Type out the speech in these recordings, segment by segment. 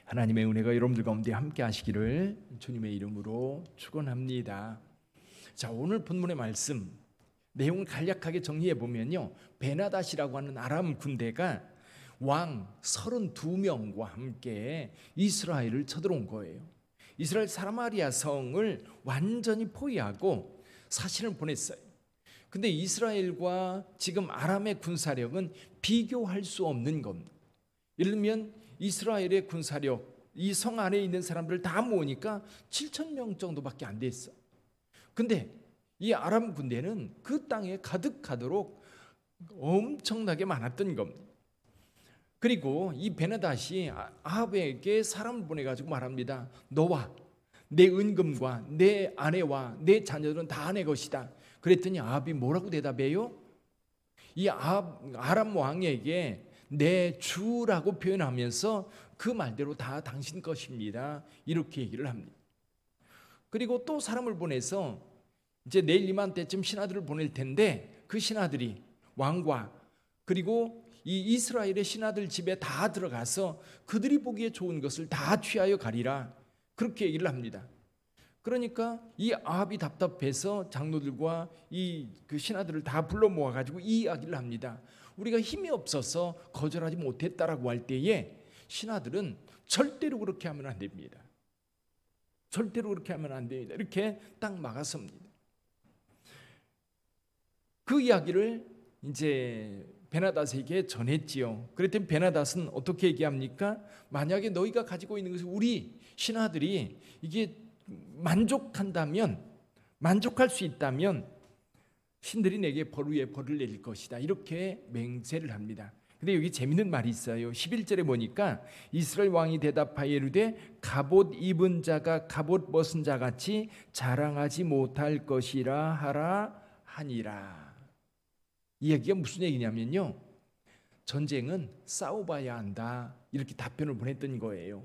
하나님의 은혜가 여러분들 가운데 함께 하시기를 주님의 이름으로 축원합니다. 자, 오늘 본문의 말씀 내용을 간략하게 정리해 보면요, 베나닷이라고 하는 아람 군대가 왕 32명과 함께 이스라엘을 쳐들어온 거예요. 이스라엘 사마리아 성을 완전히 포위하고 사신을 보냈어요. 근데 이스라엘과 지금 아람의 군사력은 비교할 수 없는 겁니다. 예를 들면 이스라엘의 군사력, 이 성 안에 있는 사람들 다 모으니까 7,000명 정도밖에 안 됐어. 근데 이 아람 군대는 그 땅에 가득하도록 엄청나게 많았던 겁니다. 그리고 이 베나닷이 아합에게 사람을 보내가지고 말합니다. 너와 내 은금과 내 아내와 내 자녀들은 다 내 것이다. 그랬더니 아합이 뭐라고 대답해요? 이 아람 왕에게 내 주라고 표현하면서 그 말대로 다 당신 것입니다, 이렇게 얘기를 합니다. 그리고 또 사람을 보내서 이제 내일 이맘때쯤 신하들을 보낼 텐데 그 신하들이 왕과 그리고 이 이스라엘의 신하들 집에 다 들어가서 그들이 보기에 좋은 것을 다 취하여 가리라, 그렇게 얘기를 합니다. 그러니까 이 아합이 답답해서 장로들과 그 신하들을 다 불러 모아가지고 이 이야기를 합니다. 우리가 힘이 없어서 거절하지 못했다라고 할 때에 신하들은 절대로 그렇게 하면 안 됩니다. 절대로 그렇게 하면 안 됩니다. 이렇게 딱 막았습니다. 그 이야기를 이제 베나닷에게 전했지요. 그랬더니 베나닷은 어떻게 얘기합니까? 만약에 너희가 가지고 있는 것을 우리 신하들이 이게 만족한다면, 만족할 수 있다면 신들이 내게 벌 위에 벌을 내릴 것이다, 이렇게 맹세를 합니다. 근데 여기 재밌는 말이 있어요. 11절에 보니까 이스라엘 왕이 대답하여 이르되 갑옷 입은 자가 갑옷 벗은 자 같이 자랑하지 못할 것이라 하라 하니라. 이 얘기가 무슨 얘기냐면요, 전쟁은 싸워봐야 한다, 이렇게 답변을 보냈던 거예요.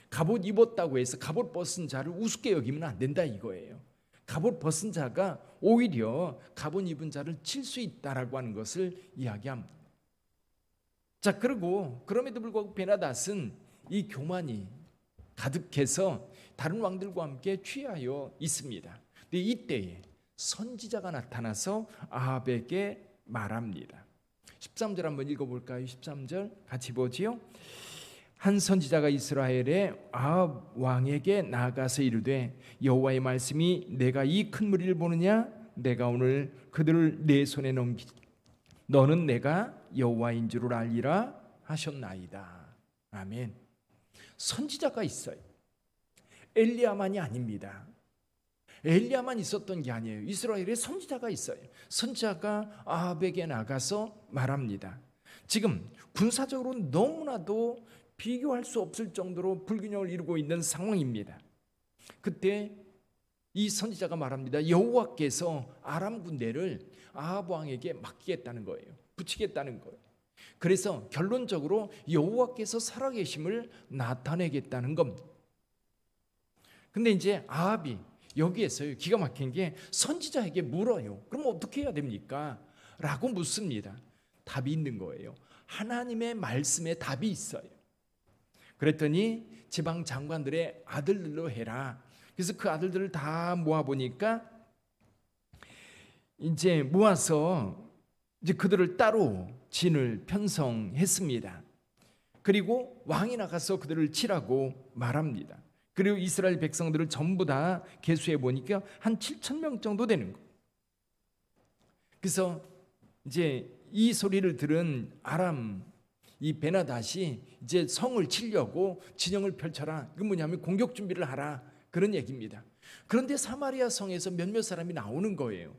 갑옷 입었다고 해서 갑옷 벗은 자를 우습게 여기면 안 된다, 이거예요. 갑옷 벗은 자가 오히려 갑옷 입은 자를 칠 수 있다라고 하는 것을 이야기합니다. 자, 그리고 그럼에도 불구하고 베나닷은 이 교만이 가득해서 다른 왕들과 함께 취하여 있습니다. 근데 이때에 선지자가 나타나서 아합에게 말합니다. 13절 한번 읽어볼까요? 13절 같이 보지요. 한 선지자가 이스라엘의 아합 왕에게 나아가서 이르되 여호와의 말씀이 내가 이 큰 무리를 보느냐? 내가 오늘 그들을 내 손에 넘기 너는 내가 여호와인 줄을 알리라 하셨나이다. 아멘. 선지자가 있어요. 엘리야만이 아닙니다. 엘리야만 있었던 게 아니에요. 이스라엘에 선지자가 있어요. 선지자가 아합에게 나가서 말합니다. 지금 군사적으로 너무나도 비교할 수 없을 정도로 불균형을 이루고 있는 상황입니다. 그때 이 선지자가 말합니다. 여호와께서 아람 군대를 아합 왕에게 맡기겠다는 거예요. 붙이겠다는 거예요. 그래서 결론적으로 여호와께서 살아계심을 나타내겠다는 겁니다. 근데 이제 아합이 여기에서요, 기가 막힌 게 선지자에게 물어요. 그럼 어떻게 해야 됩니까? 라고 묻습니다. 답이 있는 거예요. 하나님의 말씀에 답이 있어요. 그랬더니 지방 장관들의 아들들로 해라. 그래서 그 아들들을 다 모아보니까 이제 모아서 이제 그들을 따로 진을 편성했습니다. 그리고 왕이 나가서 그들을 치라고 말합니다. 그리고 이스라엘 백성들을 전부 다 계수해 보니까 한 7,000명 정도 되는 거예요. 그래서 이제 이 소리를 들은 아람 이 베나닷이 이제 성을 치려고 진영을 펼쳐라. 이건 뭐냐면 공격 준비를 하라, 그런 얘기입니다. 그런데 사마리아 성에서 몇몇 사람이 나오는 거예요.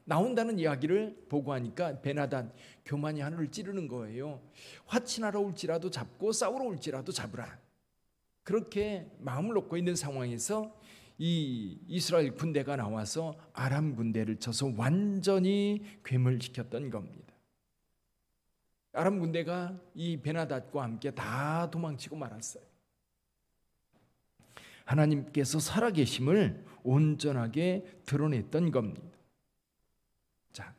나온다는 이야기를 보고 하니까 베나닷 교만이 하늘을 찌르는 거예요. 화친하러 올지라도 잡고 싸우러 올지라도 잡으라. 그렇게 마음을 놓고 있는 상황에서 이 이스라엘 군대가 나와서 아람 군대를 쳐서 완전히 괴멸시켰던 겁니다. 아람 군대가 이 베나닷과 함께 다 도망치고 말았어요. 하나님께서 살아계심을 온전하게 드러냈던 겁니다. 자,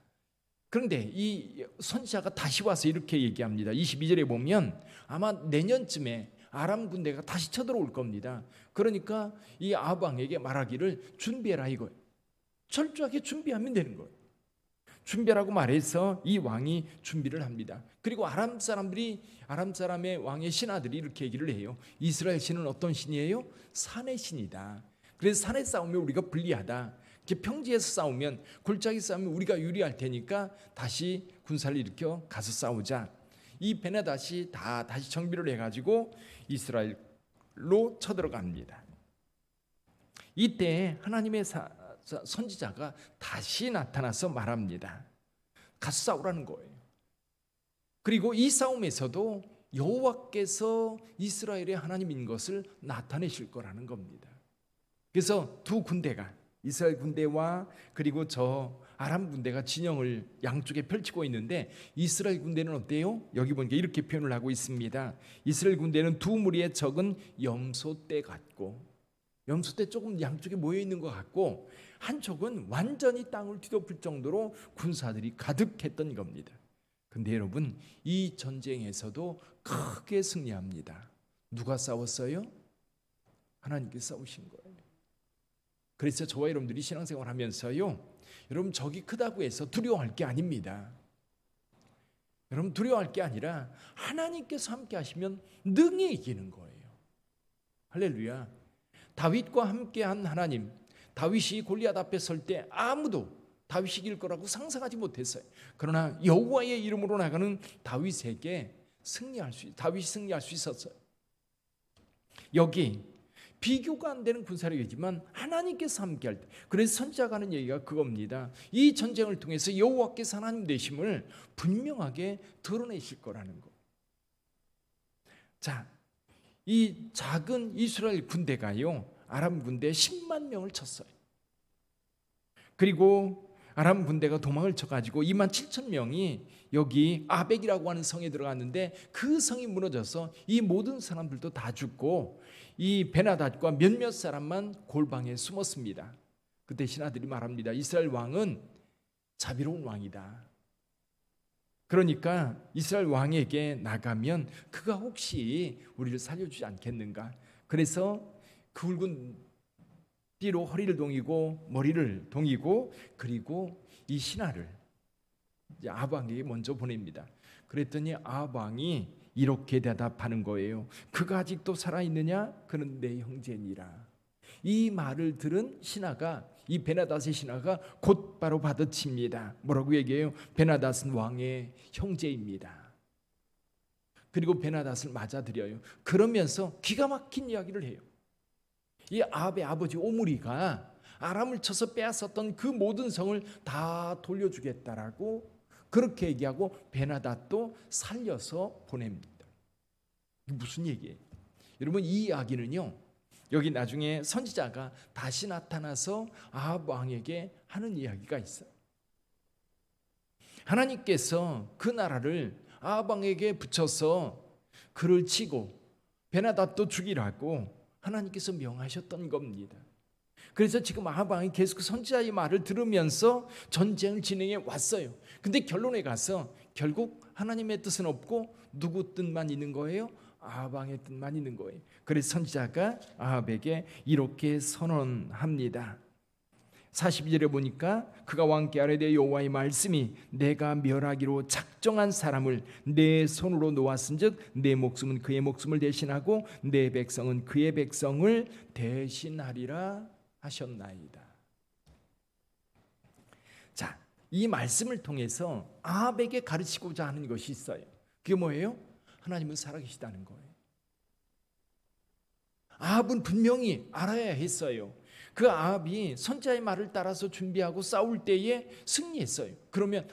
그런데 이 선지자가 다시 와서 이렇게 얘기합니다. 22절에 보면 아마 내년쯤에 아람 군대가 다시 쳐들어올 겁니다. 그러니까 이 아합 왕에게 말하기를 준비해라 이거예요. 철저하게 준비하면 되는 거예요. 준비라고 말해서 이 왕이 준비를 합니다. 그리고 아람 사람의 왕의 신하들이 이렇게 얘기를 해요. 이스라엘 신은 어떤 신이에요? 산의 신이다. 그래서 산에 싸우면 우리가 불리하다. 이렇게 평지에서 싸우면, 골짜기 싸우면 우리가 유리할 테니까 다시 군사를 일으켜 가서 싸우자. 이 베나닷이 다시 정비를 해가지고 이스라엘로 쳐들어갑니다. 이때 하나님의 선지자가 다시 나타나서 말합니다. 가서 싸우라는 거예요. 그리고 이 싸움에서도 여호와께서 이스라엘의 하나님인 것을 나타내실 거라는 겁니다. 그래서 두 군대가, 이스라엘 군대와 그리고 저 아람 군대가 진영을 양쪽에 펼치고 있는데, 이스라엘 군대는 어때요? 여기 보니까 이렇게 표현을 하고 있습니다. 이스라엘 군대는 두 무리의 적은 염소떼 같고, 염소떼 조금 양쪽에 모여 있는 것 같고, 한쪽은 완전히 땅을 뒤덮을 정도로 군사들이 가득했던 겁니다. 근데 여러분, 이 전쟁에서도 크게 승리합니다. 누가 싸웠어요? 하나님께서 싸우신 거예요. 그래서 저와 여러분들이 신앙생활 하면서요, 여러분 적이 크다고 해서 두려워할 게 아닙니다. 여러분 두려워할 게 아니라 하나님께서 함께 하시면 능히 이기는 거예요. 할렐루야. 다윗과 함께한 하나님, 다윗이 골리앗 앞에 설 때 아무도 다윗이 이길 거라고 상상하지 못했어요. 그러나 여호와의 이름으로 나가는 다윗이 승리할 수 있었어요. 여기 비교가 안 되는 군사력이지만 하나님께서 함께할 때, 그래서 선지자가 하는 얘기가 그겁니다. 이 전쟁을 통해서 여호와께서 하나님 되심을 분명하게 드러내실 거라는 거. 자, 이 작은 이스라엘 군대가요, 아람 군대 10만 명을 쳤어요. 그리고 아람 군대가 도망을 쳐가지고 2만 7천 명이 여기 아벡이라고 하는 성에 들어갔는데, 그 성이 무너져서 이 모든 사람들도 다 죽고 이 베나닷과 몇몇 사람만 골방에 숨었습니다. 그때 신하들이 말합니다. 이스라엘 왕은 자비로운 왕이다. 그러니까 이스라엘 왕에게 나가면 그가 혹시 우리를 살려주지 않겠는가. 그래서 굵은 띠로 허리를 동이고 머리를 동이고, 그리고 이 신하를 아합 왕에게 먼저 보냅니다. 그랬더니 아합 왕이 이렇게 대답하는 거예요. 그가 아직도 살아있느냐? 그는 내 형제니라. 이 말을 들은 신하가, 이 베나닷의 신하가 곧바로 받아칩니다. 뭐라고 얘기해요? 베나닷은 왕의 형제입니다. 그리고 베나닷을 맞아들여요. 그러면서 기가 막힌 이야기를 해요. 이 아합의 아버지 오므리가 아람을 쳐서 빼앗았던 그 모든 성을 다 돌려주겠다라고 그렇게 얘기하고, 베나닷도 살려서 보냅니다. 이게 무슨 얘기예요? 여러분, 이 이야기는요, 여기 나중에 선지자가 다시 나타나서 아합 왕에게 하는 이야기가 있어요. 하나님께서 그 나라를 아합 왕에게 붙여서 그를 치고 베나닷도 죽이라고 하나님께서 명하셨던 겁니다. 그래서 지금 아합 왕이 계속 선지자의 말을 들으면서 전쟁을 진행해 왔어요. 근데 결론에 가서 결국 하나님의 뜻은 없고 누구 뜻만 있는 거예요? 아합 왕의 뜻만 있는 거예요. 그래서 선지자가 아합에게 이렇게 선언합니다. 42절에 보니까 그가 왕께 아뢰되 여호와의 말씀이 내가 멸하기로 작정한 사람을 내 손으로 놓았은즉 내 목숨은 그의 목숨을 대신하고 내 백성은 그의 백성을 대신하리라 하셨나이다. 자, 이 말씀을 통해서 아합에게 가르치고자 하는 것이 있어요. 그게 뭐예요? 하나님은 살아계시다는 거예요. 아합은 분명히 알아야 했어요. 그 아합이 선지자의 말을 따라서 준비하고 싸울 때에 승리했어요. 그러면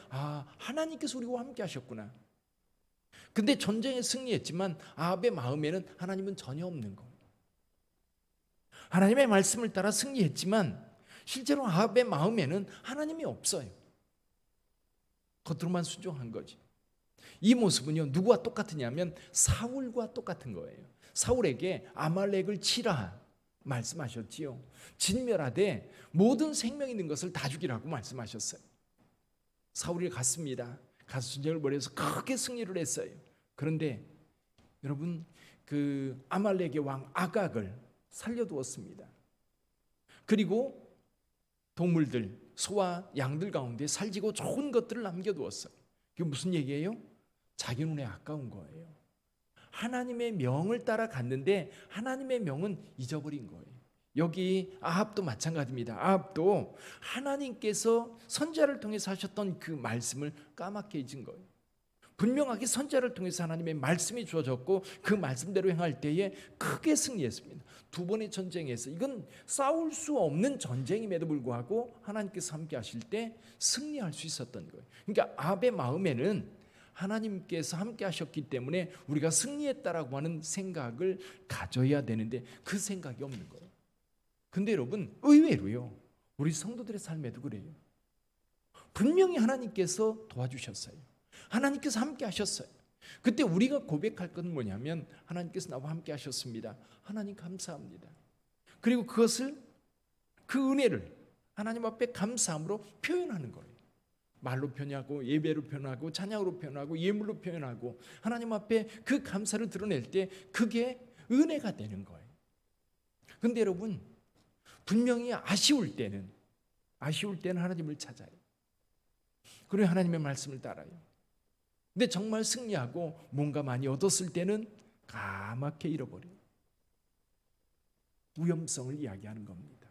하나님께서 우리와 함께 하셨구나. 근데 전쟁에 승리했지만 아합의 마음에는 하나님은 전혀 없는 거예요. 하나님의 말씀을 따라 승리했지만 실제로 아합의 마음에는 하나님이 없어요. 겉으로만 순종한 거지. 이 모습은요, 누구와 똑같으냐면 사울과 똑같은 거예요. 사울에게 아말렉을 치라 말씀하셨지요. 진멸하되 모든 생명 있는 것을 다 죽이라고 말씀하셨어요. 사울이 갔습니다. 가서 전쟁을 벌여서 크게 승리를 했어요. 그런데 여러분, 그 아말렉의 왕 아각을 살려두었습니다. 그리고 동물들, 소와 양들 가운데 살지고 좋은 것들을 남겨두었어요. 그게 무슨 얘기예요? 자기 눈에 아까운 거예요. 하나님의 명을 따라 갔는데 하나님의 명은 잊어버린 거예요. 여기 아합도 마찬가지입니다. 아합도 하나님께서 선지자를 통해서 하셨던 그 말씀을 까맣게 잊은 거예요. 분명하게 선지자를 통해서 하나님의 말씀이 주어졌고 그 말씀대로 행할 때에 크게 승리했습니다. 두 번의 전쟁에서 이건 싸울 수 없는 전쟁임에도 불구하고 하나님께서 함께 하실 때 승리할 수 있었던 거예요. 그러니까 아합의 마음에는 하나님께서 함께 하셨기 때문에 우리가 승리했다라고 하는 생각을 가져야 되는데 그 생각이 없는 거예요. 근데 여러분 의외로요, 우리 성도들의 삶에도 그래요. 분명히 하나님께서 도와주셨어요. 하나님께서 함께 하셨어요. 그때 우리가 고백할 건 뭐냐면 하나님께서 나와 함께 하셨습니다. 하나님 감사합니다. 그리고 그것을, 그 은혜를 하나님 앞에 감사함으로 표현하는 거예요. 말로 표현하고 예배로 표현하고 찬양으로 표현하고 예물로 표현하고 하나님 앞에 그 감사를 드러낼 때 그게 은혜가 되는 거예요. 근데 여러분 분명히 아쉬울 때는 하나님을 찾아요. 그리고 하나님의 말씀을 따라요. 근데 정말 승리하고 뭔가 많이 얻었을 때는 까맣게 잃어버려요. 위험성을 이야기하는 겁니다.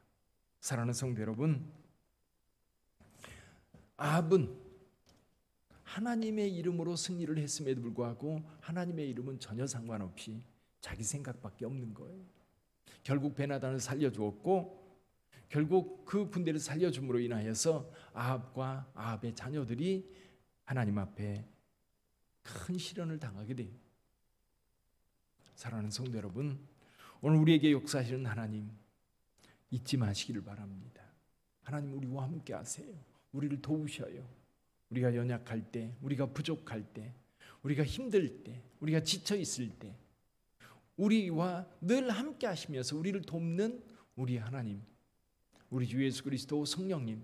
사랑하는 성도 여러분, 아합은 하나님의 이름으로 승리를 했음에도 불구하고 하나님의 이름은 전혀 상관없이 자기 생각밖에 없는 거예요. 결국 베나단을 살려주었고 결국 그 군대를 살려줌으로 인하여서 아합과 아합의 자녀들이 하나님 앞에 큰 시련을 당하게 돼요. 사랑하는 성도 여러분, 오늘 우리에게 역사하시는 하나님 잊지 마시기를 바랍니다. 하나님 우리와 함께 하세요. 우리를 도우셔요. 우리가 연약할 때, 우리가 부족할 때, 우리가 힘들 때, 우리가 지쳐 있을 때 우리와 늘 함께 하시면서 우리를 돕는 우리 하나님, 우리 주 예수 그리스도 성령님.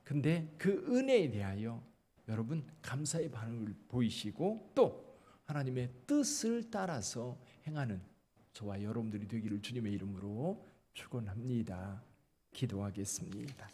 근데 그 은혜에 대하여 여러분 감사의 반응을 보이시고 또 하나님의 뜻을 따라서 행하는 저와 여러분들이 되기를 주님의 이름으로 축원합니다. 기도하겠습니다.